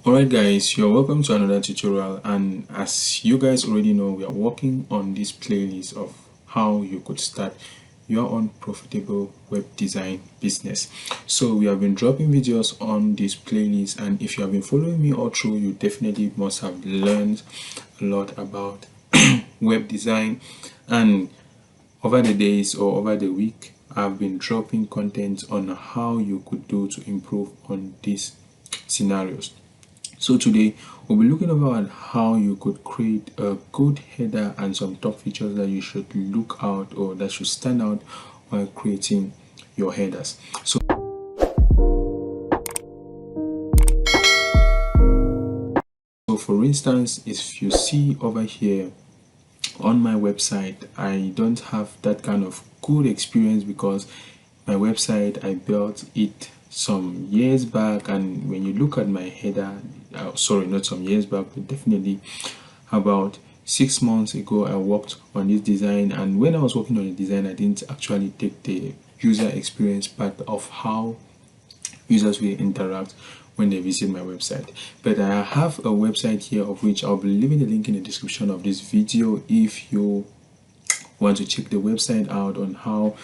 Alright guys, you're welcome to another tutorial, and as you guys already know, we are working on this playlist of how you could start your own profitable web design business. So we have been dropping videos on this playlist, and if you have been following me all through, you definitely must have learned a lot about web design. And over the days or over the week, I've been dropping content on how you could do to improve on these scenarios. So today we'll be looking about how you could create a good header and some top features that you should look out or that should stand out while creating your headers. So for instance, if you see over here on my website, I don't have that kind of good experience because my website, I built it some years back, and when you look at my header, sorry, not some years back, but definitely about 6 months ago, I worked on this design. And when I was working on the design, I didn't actually take the user experience part of how users will interact when they visit my website. But I have a website here, of which I'll be leaving the link in the description of this video if you want to check the website out on how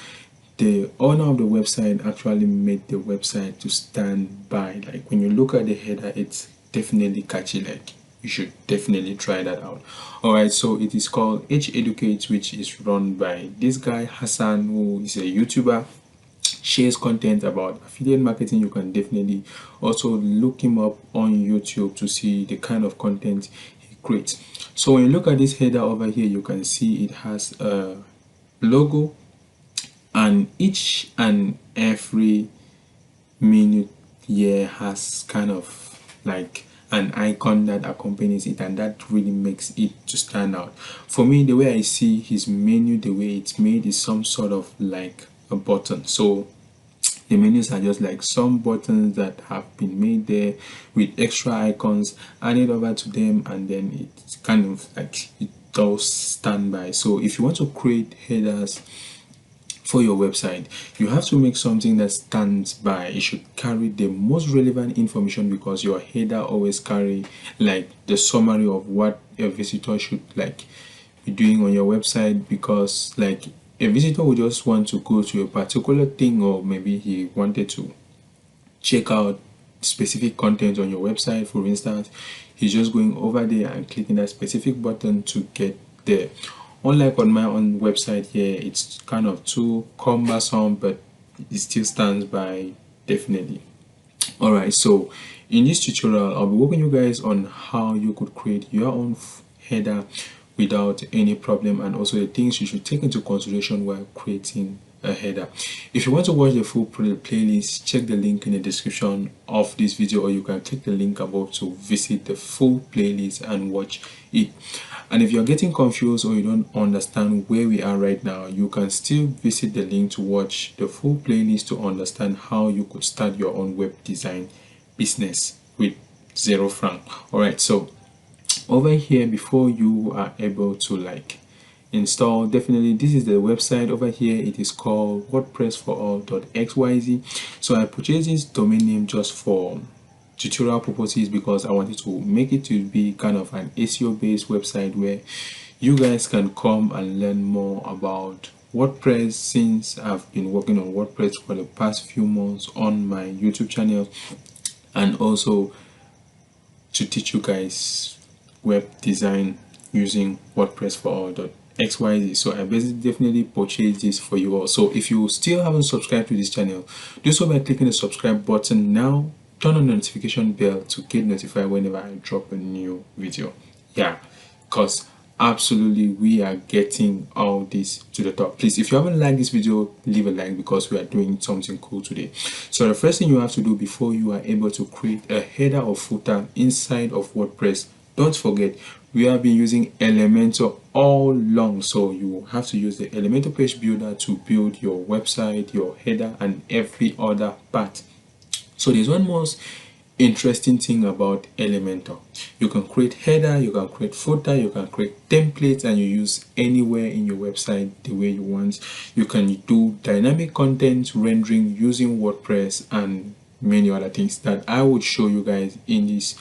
the owner of the website actually made the website to stand by. Like when you look at the header, it's definitely catchy. Like you should definitely try that out. Alright, so it is called H Educate, which is run by this guy Hassan, who is a YouTuber, shares content about affiliate marketing. You can definitely also look him up on YouTube to see the kind of content he creates. So when you look at this header over here, you can see it has a logo, and each and every minute here has kind of like an icon that accompanies it, and that really makes it to stand out. For me, the way I see his menu, the way it's made, is some sort of like a button. So the menus are just like some buttons that have been made there with extra icons added over to them, and then it's kind of like it does stand by. So if you want to create headers for your website, you have to make something that stands by. It should carry the most relevant information, because your header always carry like the summary of what a visitor should like be doing on your website. Because like a visitor would just want to go to a particular thing, or maybe he wanted to check out specific content on your website. For instance, he's just going over there and clicking that specific button to get there. Unlike on my own website here, it's kind of too cumbersome, but it still stands by definitely. Alright, so in this tutorial, I'll be walking you guys on how you could create your own header without any problem, and also the things you should take into consideration while creating a header. If you want to watch the full playlist, check the link in the description of this video, or you can click the link above to visit the full playlist and watch it. And if you're getting confused or you don't understand where we are right now, you can still visit the link to watch the full playlist to understand how you could start your own web design business with 0 franc. Alright, so over here, before you are able to like install, definitely this is the website over here. It is called wordpressforall.xyz. so I purchased this domain name just for tutorial purposes, because I wanted to make it to be kind of an SEO based website where you guys can come and learn more about WordPress, since I've been working on WordPress for the past few months on my YouTube channel, and also to teach you guys web design using WordPressforall.xyz. so I basically definitely purchased this for you all. So if you still haven't subscribed to this channel, do so by clicking the subscribe button now. Turn on the notification bell to get notified whenever I drop a new video. Yeah, because absolutely we are getting all this to the top. Please, if you haven't liked this video, leave a like, because we are doing something cool today. So the first thing you have to do before you are able to create a header or footer inside of WordPress, don't forget, we have been using Elementor all along. So you have to use the Elementor Page Builder to build your website, your header, and every other part. So there's one most interesting thing about Elementor. You can create header, you can create footer, you can create templates, and you use anywhere in your website the way you want. You can do dynamic content rendering using WordPress and many other things that I would show you guys in this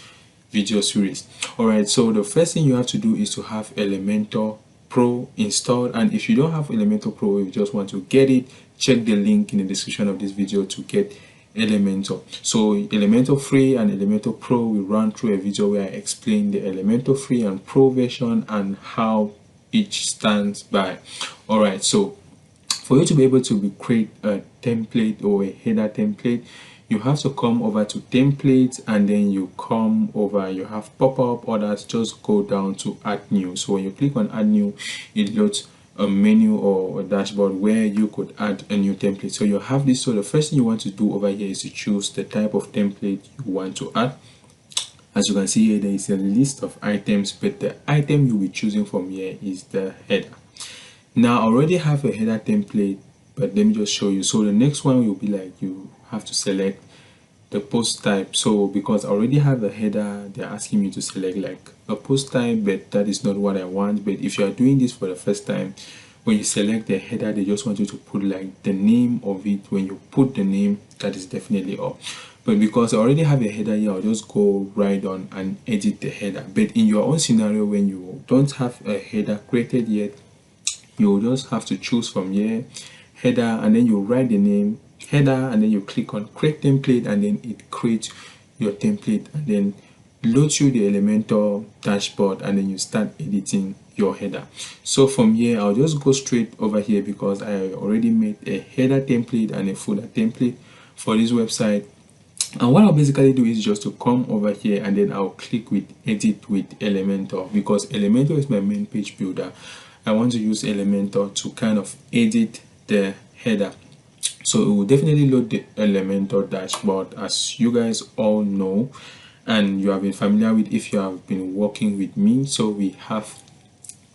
video series. Alright, so the first thing you have to do is to have Elementor Pro installed, and if you don't have Elementor Pro, if you just want to get it, check the link in the description of this video to get Elementor. So Elementor Free and Elementor Pro, we run through a video where I explain the Elementor Free and Pro version and how each stands by. Alright, so for you to be able to create a template or a header template, you have to come over to templates, and then you come over, you have pop-up orders, just go down to add new. So when you click on add new, it loads a menu or a dashboard where you could add a new template. So you have this. So the first thing you want to do over here is to choose the type of template you want to add. As you can see here, there is a list of items, but the item you'll be choosing from here is the header. Now I already have a header template, but let me just show you. So the next one will be like, you have to select the post type. So because I already have a header, they're asking me to select like a post type, but that is not what I want. But if you are doing this for the first time, when you select the header, they just want you to put like the name of it. When you put the name, that is definitely up. But because I already have a header here, I'll just go right on and edit the header. But in your own scenario, when you don't have a header created yet, you'll just have to choose from here, header, and then you write the name, header, and then you click on create template, and then it creates your template and then loads you the Elementor dashboard, and then you start editing your header. So from here, I'll just go straight over here because I already made a header template and a footer template for this website. And what I'll basically do is just to come over here, and then I'll click with edit with Elementor, because Elementor is my main page builder. I want to use Elementor to kind of edit the header. So it will definitely load the Elementor dashboard, as you guys all know and you have been familiar with if you have been working with me. So we have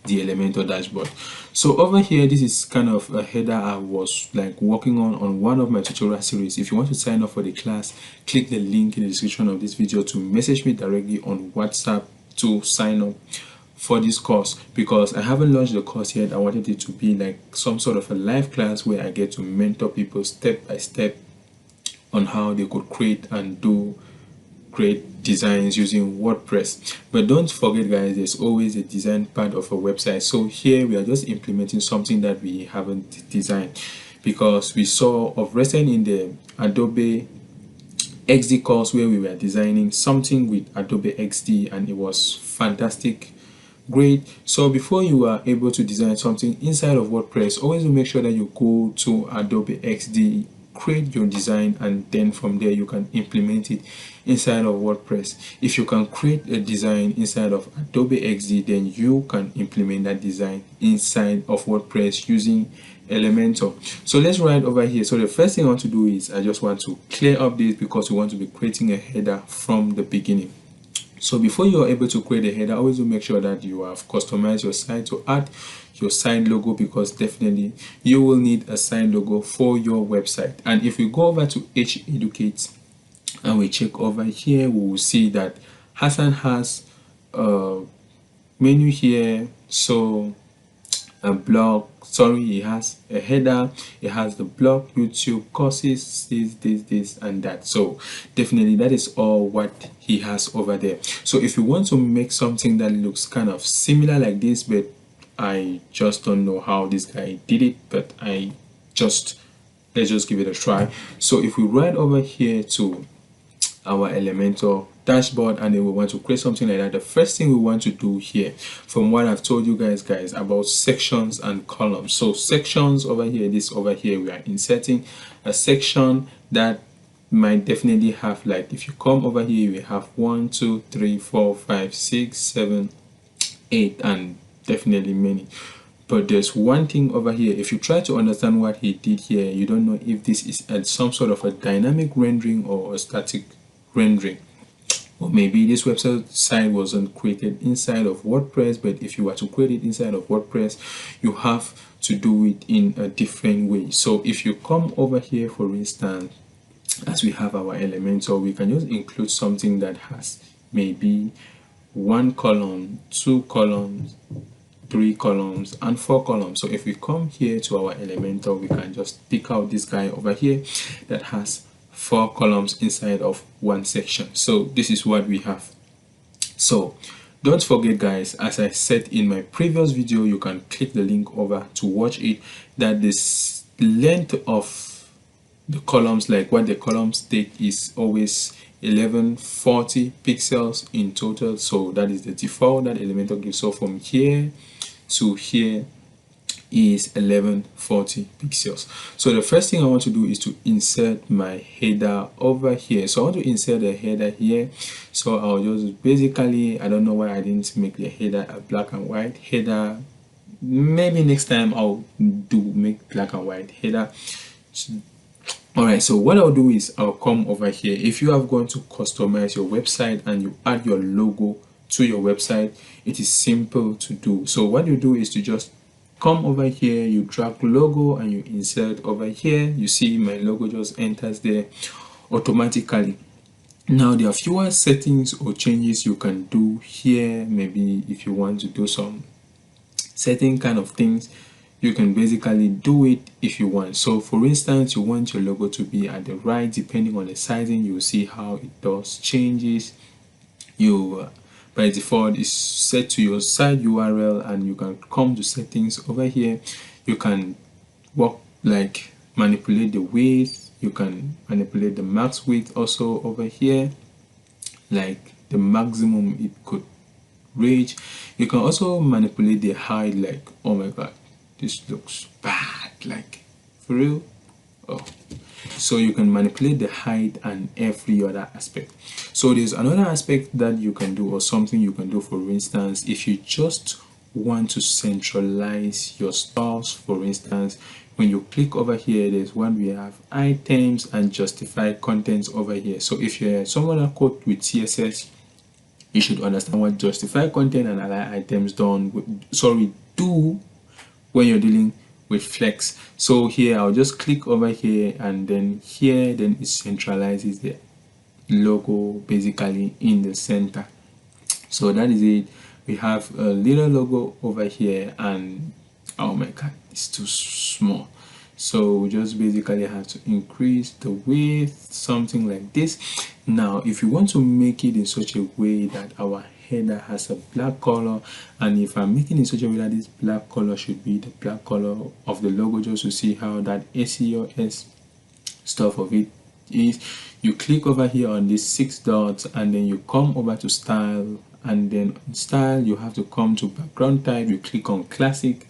the Elementor dashboard. So over here, this is kind of a header I was like working on one of my tutorial series. If you want to sign up for the class, click the link in the description of this video to message me directly on WhatsApp to sign up for this course, because I haven't launched the course yet. I wanted it to be like some sort of a live class where I get to mentor people step by step on how they could create and do great designs using WordPress. But don't forget guys, there's always a design part of a website. So here we are just implementing something that we haven't designed, because we saw of recent in the Adobe XD course where we were designing something with Adobe XD, and it was fantastic, great. So before you are able to design something inside of WordPress, always make sure that you go to Adobe XD, create your design, and then from there you can implement it inside of WordPress. If you can create a design inside of Adobe XD, then you can implement that design inside of WordPress using Elementor. So let's write over here. So the first thing I want to do is I just want to clear up this, because we want to be creating a header from the beginning. So before you are able to create a header, always do make sure that you have customized your site to add your site logo, because definitely you will need a site logo for your website. And if we go over to Educate and we check over here, we will see that Hassan has a menu here. So a blog, sorry, he has a header, it has the blog, YouTube courses, this and that. So definitely that is all what he has over there. So if you want to make something that looks kind of similar like this, but I just don't know how this guy did it, but let's just give it a try. So if we write over here to our Elementor dashboard, and then we want to create something like that, the first thing we want to do here, from what I've told you guys about sections and columns. So sections over here, this over here, we are inserting a section that might definitely have, like if you come over here, we have 1 2 3 4 5 6 7 8 and definitely many. But there's one thing over here, if you try to understand what he did here, you don't know if this is some sort of a dynamic rendering or a static rendering, or maybe this website site wasn't created inside of WordPress. But if you were to create it inside of WordPress, you have to do it in a different way. So if you come over here, for instance, as we have our Elementor, we can just include something that has maybe 1 column, 2 columns, 3 columns, and 4 columns. So if we come here to our Elementor, we can just pick out this guy over here that has 4 columns inside of one section. So this is what we have. So don't forget guys, as I said in my previous video, you can click the link over to watch it, that this length of the columns, like what the columns take, is always 1140 pixels in total. So that is the default that Elementor gives. So from here to here is 1140 pixels. So the first thing I want to do is to insert my header over here. So I want to insert the header here. So I'll just basically, I don't know why I didn't make the header a black and white header. Maybe next time I'll make black and white header. Alright, so what I'll do is I'll come over here. If you have gone to customize your website and you add your logo to your website, it is simple to do. So what you do is to just come over here, you drag logo and you insert over here. You see my logo just enters there automatically. Now there are fewer settings or changes you can do here. Maybe if you want to do some certain kind of things, you can basically do it if you want. So for instance, you want your logo to be at the right, depending on the sizing, you'll see how it does changes. You by default is set to your site URL, and you can come to settings over here. You can work like manipulate the width, you can manipulate the max width also over here, like the maximum it could reach. You can also manipulate the height, like, oh my god, this looks bad, like for real. Oh, so you can manipulate the height and every other aspect. So there's another aspect that you can do, or something you can do. For instance, if you just want to centralize your stores, for instance, when you click over here, there's one, we have items and justify contents over here. So if you're someone that code with CSS, you should understand what justify content and allow items do when you're dealing with flex. So here I'll just click over here, and then here, then it centralizes the logo basically in the center. So that is it. We have a little logo over here, and oh my god, it's too small. So we just basically have to increase the width, something like this. Now if you want to make it in such a way that our header has a black color, and if I'm making it in such a way that this black color should be the black color of the logo, just to see how that ACOS stuff of it is, you click over here on these 6 dots, and then you come over to style, and then in style you have to come to background type, you click on classic.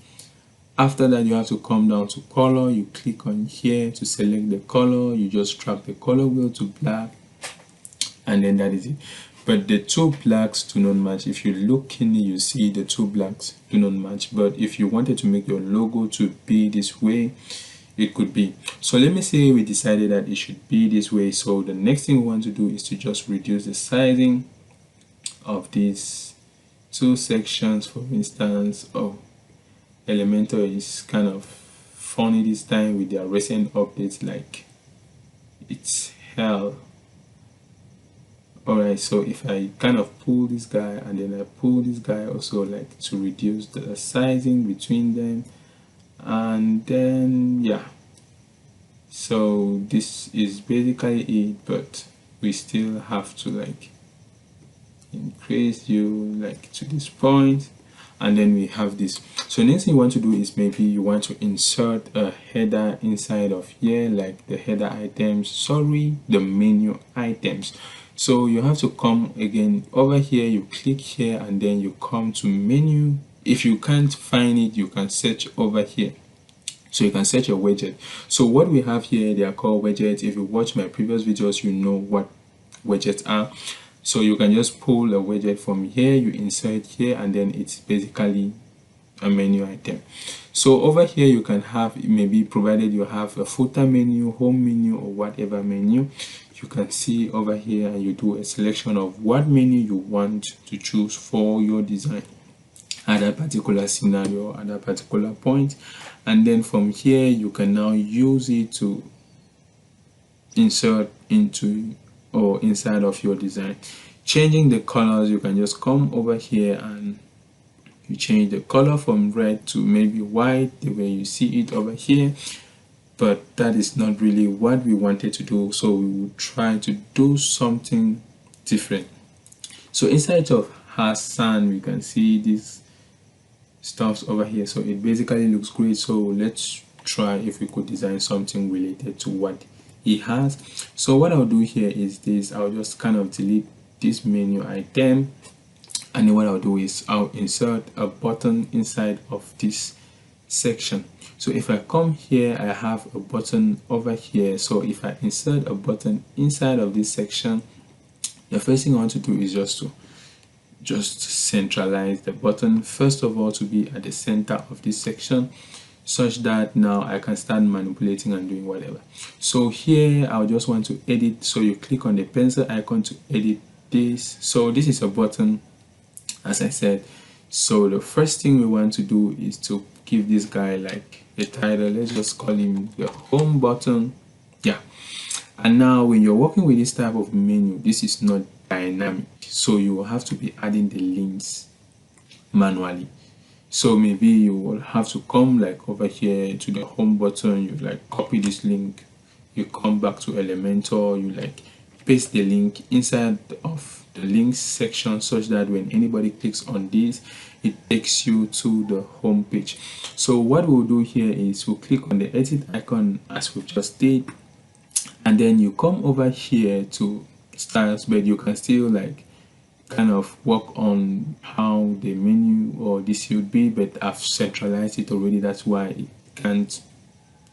After that, you have to come down to color, you click on here to select the color, you just drag the color wheel to black, and then that is it. But the two blacks do not match. If you look keenly, you see the two blacks do not match. But if you wanted to make your logo to be this way, it could be. So let me say we decided that it should be this way. So the next thing we want to do is to just reduce the sizing of these two sections. For instance, oh, Elementor is kind of funny this time with their recent updates, like it's hell. Alright, so if I kind of pull this guy and then I pull this guy also, like to reduce the sizing between them, and then yeah, so this is basically it, but we still have to like increase you like to this point, and then we have this. So next thing you want to do is maybe you want to insert a header inside of here, like the header items, the menu items. So you have to come again over here, you click here, and then you come to menu. If you can't find it, you can search over here. So you can search a widget. So what we have here, they are called widgets. If you watch my previous videos, you know what widgets are. So you can just pull a widget from here, you insert here, and then it's basically a menu item. So over here you can have, maybe provided you have a footer menu, home menu, or whatever menu, you can see over here, and you do a selection of what menu you want to choose for your design at that particular scenario, at that particular point. And then from here you can now use it to insert into or inside of your design. Changing the colors, you can just come over here and you change the color from red to maybe white, the way you see it over here. But that is not really what we wanted to do, so we will try to do something different. So inside of Hassan, we can see these stuffs over here. So it basically looks great. So let's try if we could design something related to what he has. So what I'll do here is this. I'll just kind of delete this menu item, and then what I'll do is I'll insert a button inside of this section. So if I come here, I have a button over here. So if I insert a button inside of this section, the first thing I want to do is just centralize the button, first of all, to be at the center of this section, such that now I can start manipulating and doing whatever. So here I'll just want to edit. So you click on the pencil icon to edit this. So this is a button, as I said. So the first thing we want to do is to give this guy like a title. Let's just call him the home button. Yeah. And now when you're working with this type of menu, this is not dynamic, so you will have to be adding the links manually. So maybe you will have to come like over here to the home button, you like copy this link, you come back to Elementor, you like paste the link inside of the links section, such that when anybody clicks on this, it takes you to the home page. So what we'll do here is we'll click on the edit icon as we just did, and then you come over here to styles, but you can still like kind of work on how the menu or this should be, but I've centralized it already, that's why it can't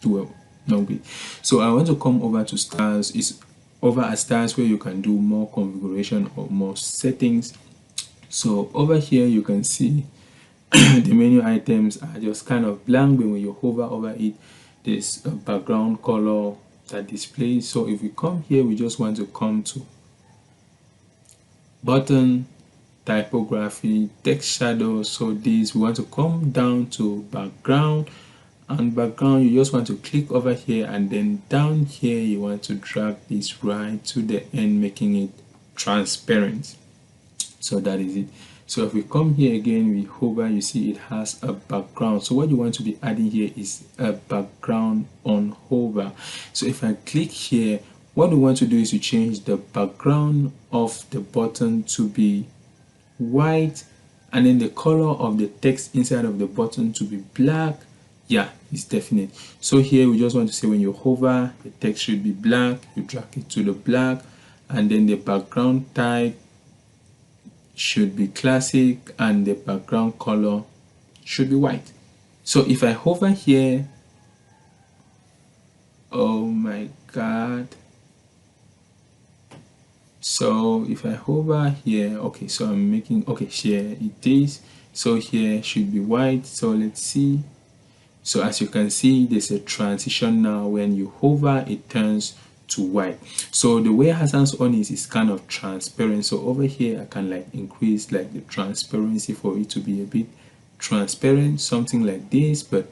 do a no bit. So I want to come over to styles. Is over at styles where you can do more configuration or more settings. So over here you can see the menu items are just kind of blank, but when you hover over it, there's a background color that displays. So if we come here, we just want to come to button, typography, text shadow. So this, we want to come down to background, and background, you just want to click over here, and then down here you want to drag this right to the end, making it transparent. So that is it. So if we come here again, we hover, you see it has a background. So what you want to be adding here is a background on hover. So if I click here, what we want to do is to change the background of the button to be white, and then the color of the text inside of the button to be black. Yeah, it's definite. So here we just want to say when you hover, the text should be black, you drag it to the black, and then the background type should be classic, and the background color should be white. So if I hover here, oh my god. So if I hover here, okay, so I'm making, okay, here it is. So here should be white. So let's see. So as you can see, there's a transition now. When you hover, it turns to white. So the way Hassan's on is kind of transparent. So over here, I can like increase like the transparency for it to be a bit transparent, something like this, but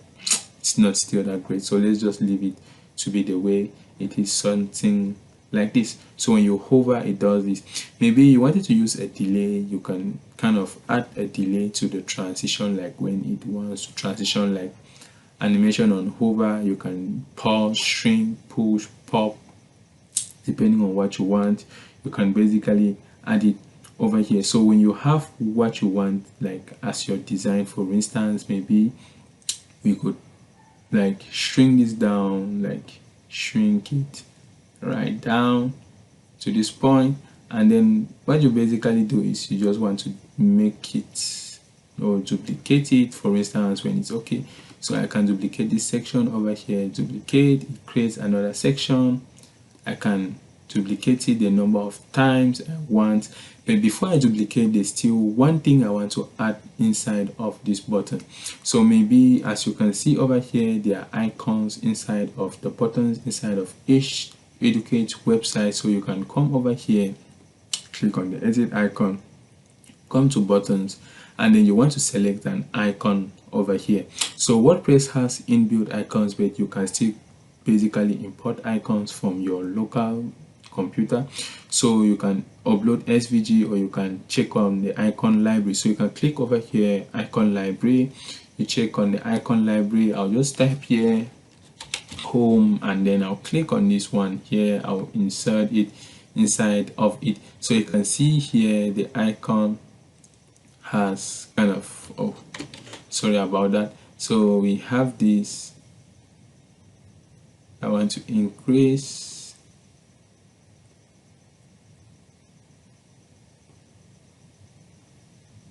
it's not still that great. So let's just leave it to be the way it is, something like this. So when you hover, it does this. Maybe you wanted to use a delay, you can kind of add a delay to the transition, like when it wants to transition, like animation on hover, you can pause, shrink, push, pop, depending on what you want. You can basically add it over here. So when you have what you want, like as your design, for instance, maybe we could like shrink this down, like shrink it right down to this point, and then what you basically do is you just want to make it or duplicate it, for instance, when it's okay. So I can duplicate this section over here, duplicate, it creates another section. I can duplicate it the number of times I want, but before I duplicate, there's still one thing I want to add inside of this button. So maybe as you can see over here, there are icons inside of the buttons inside of each educate website. So you can come over here, click on the edit icon, come to buttons, and then you want to select an icon over here. So WordPress has inbuilt icons, but you can still basically import icons from your local computer. So you can upload SVG, or you can check on the icon library. So you can click over here, icon library, you check on the icon library. I'll just type here home, and then I'll click on this one here, I'll insert it. inside of it. So you can see here the icon has kind of, oh, sorry about that. So we have this. I want to increase.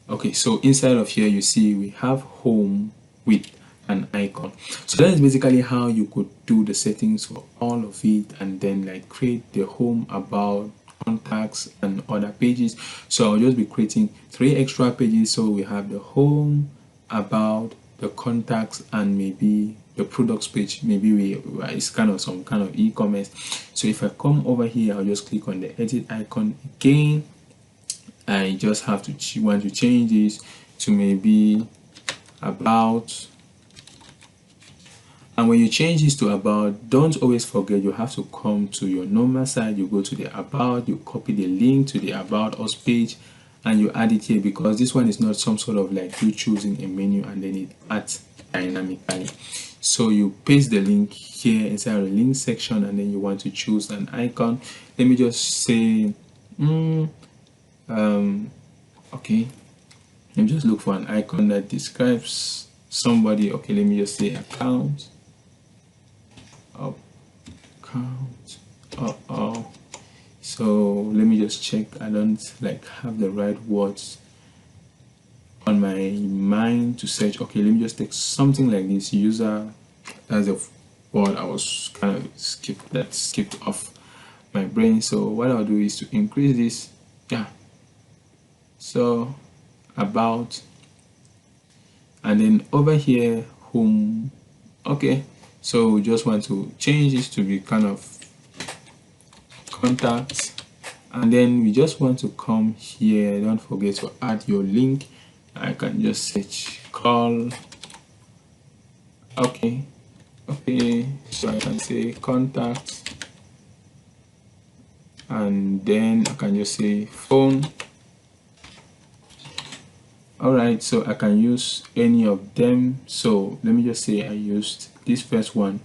Okay, so inside of here you see we have home with an icon. So that is basically how you could do the settings for all of it, and then like create the home, about, contacts, and other pages. So I'll just be creating 3 extra pages. So we have the home, about, the contacts, and maybe the products page. Maybe it's kind of some kind of e-commerce. So if I come over here, I'll just click on the edit icon again. I just have to want to change this to maybe about. And when you change this to about, don't always forget you have to come to your normal site. You go to the about, you copy the link to the about us page, and you add it here, because this one is not some sort of like you choosing a menu and then it adds dynamically. So you paste the link here inside the link section, and then you want to choose an icon. Let me just say okay, let me just look for an icon that describes somebody. Okay, let me just say account. So let me just check. I don't like have the right words on my mind to search. Okay, let me just take something like this. User, as a word I was kind of skipped off my brain. So what I'll do is to increase this. Yeah, so about, and then over here home. Okay, so we just want to change this to be kind of contacts, and then we just want to come here. Don't forget to add your link. I can just search call. Okay, so I can say contacts, and then I can just say phone. All right, so I can use any of them. So let me just say I used this first one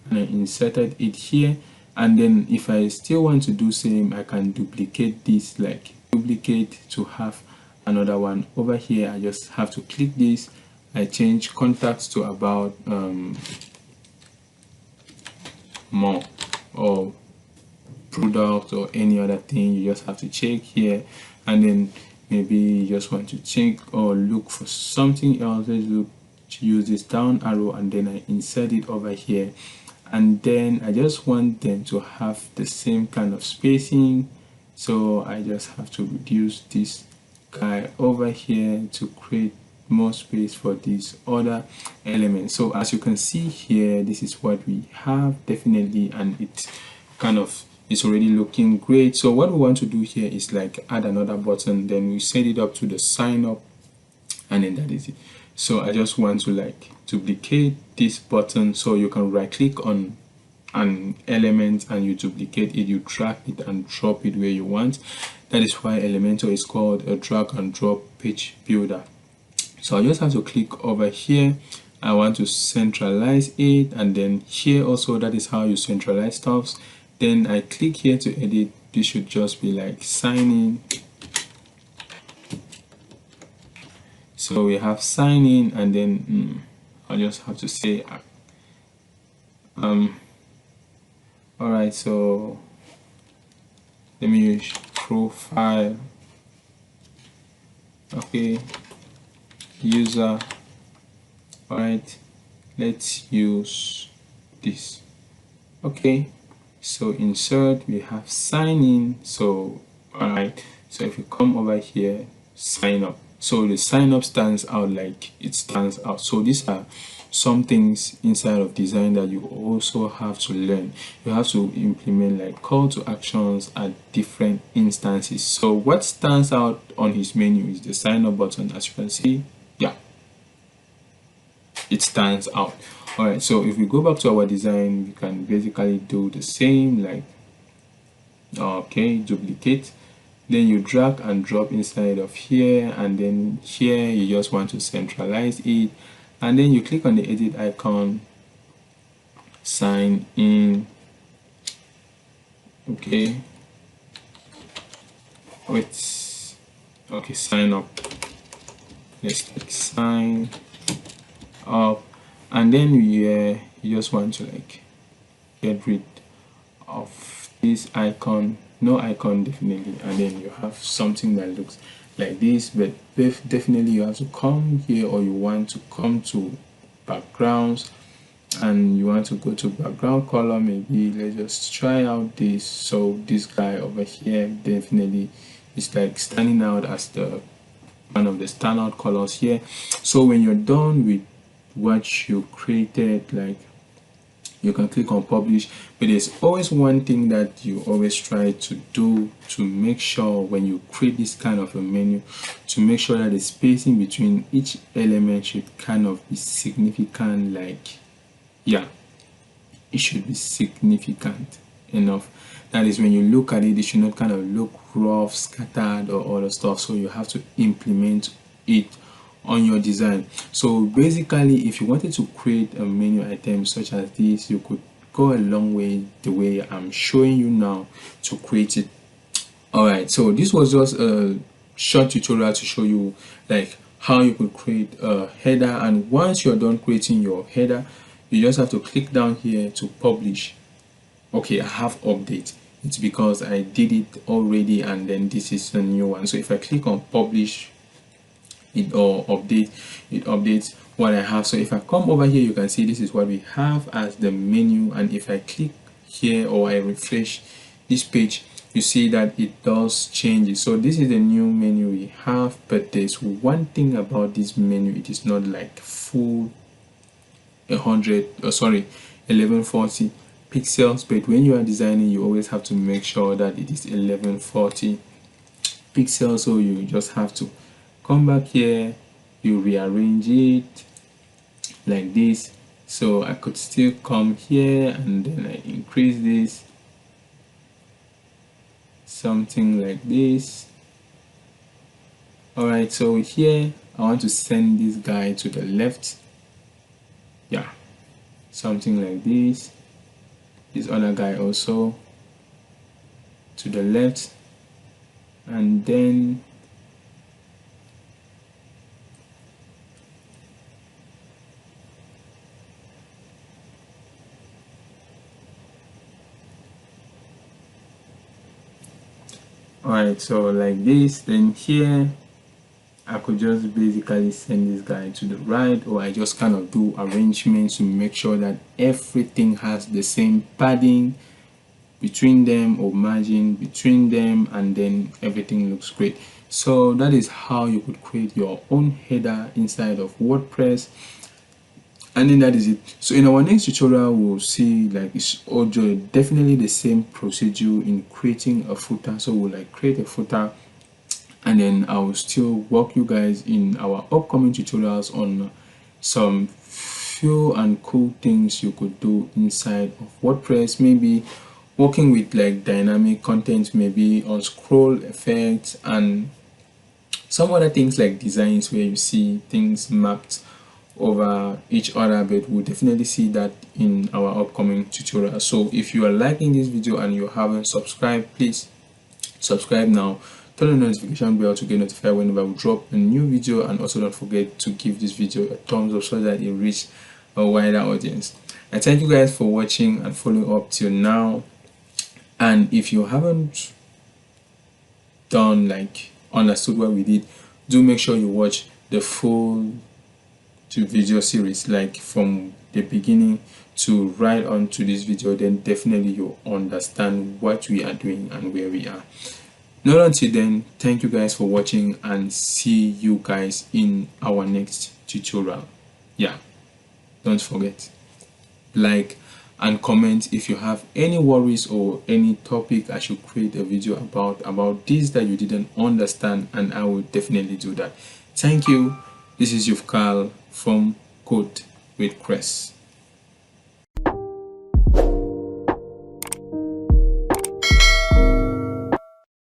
and I inserted it here. And then if I still want to do same, I can duplicate this, like duplicate to have another one over here. I just have to click this. I change contacts to about more, or product, or any other thing. You just have to check here, and then maybe you just want to check or look for something else. Let's look to use this down arrow, and then I insert it over here, and then I just want them to have the same kind of spacing. So I just have to reduce this guy over here to create more space for this other element. So as you can see here, this is what we have definitely, and it kind of it's already looking great. So what we want to do here is like add another button, then we set it up to the sign up, and then that is it. So I just want to like duplicate this button. So you can right click on an element and you duplicate it, you drag it and drop it where you want. That is why Elementor is called a drag and drop page builder. So I just have to click over here. I want to centralize it, and then here also, that is how you centralize stuff. Then I click here to edit. This should just be like sign in. So we have sign in, and then I'll just have to say all right, so let me use profile. Okay, user. All right, let's use this. Okay, so insert, we have sign in. So all right, so if you come over here, sign up. So the sign up stands out, like it stands out. So these are some things inside of design that you also have to learn. You have to implement like call to actions at different instances. So what stands out on his menu is the sign up button. As you can see, yeah, it stands out. All right, so if we go back to our design, we can basically do the same, like okay, duplicate, then you drag and drop inside of here, and then here you just want to centralize it, and then you click on the edit icon, sign in. Okay, Wait, okay, sign up. Let's click sign up, and then you just want to like get rid of this icon, no icon definitely, and then you have something that looks like this. But definitely you have to come here, or you want to come to backgrounds, and you want to go to background color. Maybe let's just try out this. So this guy over here definitely is like standing out as the one of the standout colors here. So when you're done with what you created, like, you can click on publish. But there's always one thing that you always try to do to make sure when you create this kind of a menu, to make sure that the spacing between each element should kind of be significant. Like, yeah, it should be significant enough. That is, when you look at it, it should not kind of look rough, scattered, or other stuff. So you have to implement it on your design. So basically, if you wanted to create a menu item such as this, you could go a long way the way I'm showing you now to create it. Alright, so this was just a short tutorial to show you like how you could create a header. And once you're done creating your header, you just have to click down here to publish. Okay, I have update. It's because I did it already, and then this is a new one. So if I click on publish it or update, it updates what I have. So if I come over here, you can see this is what we have as the menu. And if I click here or I refresh this page, you see that it does change it. So this is the new menu we have. But there's one thing about this menu, it is not like full 1140 pixels, but when you are designing, you always have to make sure that it is 1140 pixels. So you just have to come back here, you rearrange it like this. So I could still come here and then I increase this, something like this. Alright, so here I want to send this guy to the left. Yeah, something like this. This other guy also to the left, and then alright, so like this. Then here I could just basically send this guy to the right, or I just kind of do arrangements to make sure that everything has the same padding between them or margin between them, and then everything looks great. So that is how you could create your own header inside of WordPress. And then that is it. So in our next tutorial, we'll see like it's also definitely the same procedure in creating a footer. So we'll like create a footer, and then I will still walk you guys in our upcoming tutorials on some few and cool things you could do inside of WordPress. Maybe working with like dynamic content, maybe on scroll effects and some other things like designs where you see things mapped over each other. But we'll definitely see that in our upcoming tutorial. So if you are liking this video and you haven't subscribed, please subscribe now. Turn on the notification bell to get notified whenever we drop a new video, and also don't forget to give this video a thumbs up so that it reaches a wider audience. I thank you guys for watching and following up till now. And if you haven't understood what we did, do make sure you watch the full video series, like from the beginning to right on to this video. Then definitely you'll understand what we are doing and where we are. Not until then, thank you guys for watching, and see you guys in our next tutorial. Yeah, don't forget, like and comment if you have any worries or any topic I should create a video about this that you didn't understand, and I will definitely do that. Thank you. This is Yufkal from Code with Cress.